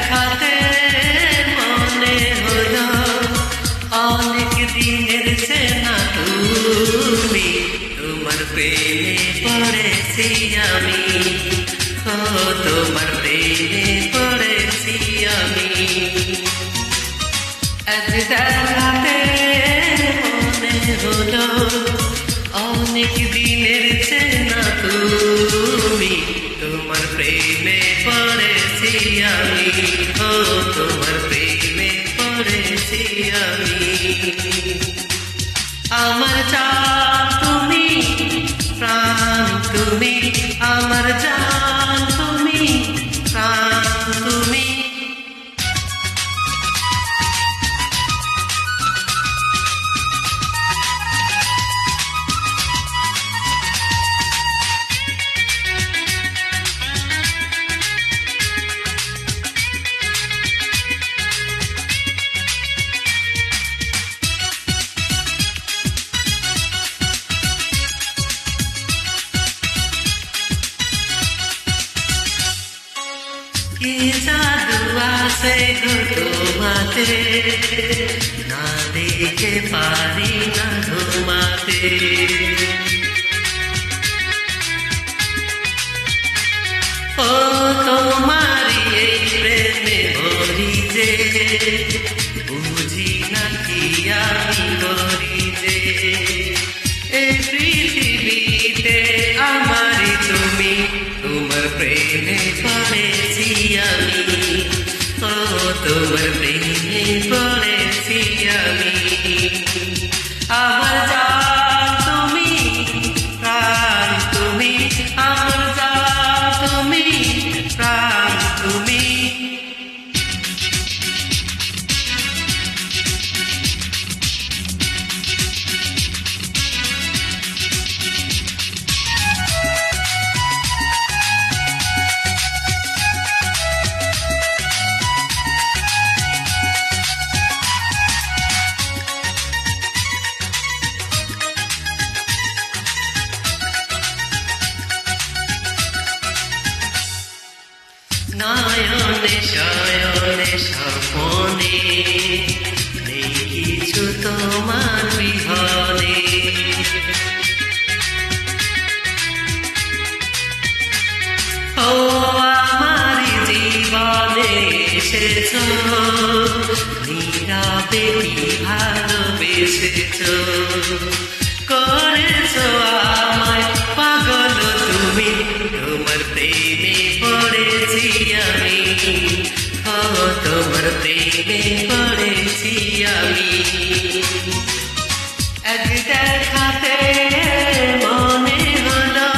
দেখাতে মনে হলো অনেক দিনের চেনা তুমি, তোমার প্রেমে পড়েছি আমি, ও তোমার প্রেমে পড়েছি আমি। আজ দেখাতে মনে হলো অনেক দিনের চেনা তুমি, তোমার প্রেমে পড়েছি আমি, ও তোমার প্রেমে পড়েছি আমি। আমার জান তুমি, প্রাণ তুমি, আমার জান তুমি, প্রাণ তুমি। কি জাদু আছে গো তোমাতে, না দেখে পারি না ঘুমাতে। ও তোমারি এই প্রেমে ভরি যে, বুঝি না কি আমি করি যে। এই পৃথিবীতে আমারই তুমি, তোমার প্রেমে পড়েছি আমি, ও তোমার প্রেমে পড়েছি আমি। আমার জান তুমি, প্রাণ তুমি, আমার জান তুমি, প্রাণ তুমি। নয়নে শয়নে স্বপনে নেই কিছু তোমার বিহনে। ও আমার জীবনে এসেছ, নীরবে কি ভালোবেসেছ, করেছ আমায় পাগল তুমি, তোমার প্রেমে পড়েছি আমি, ও তোমার প্রেমে পড়েছি আমি। এক দেখাতে মনে হলো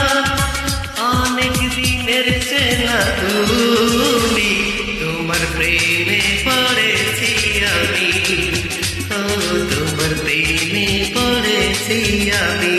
অনেক দিনের চেনা তুমি, তোমার প্রেমে পড়েছি আমি, ও তোমার প্রেমে পড়েছি আমি।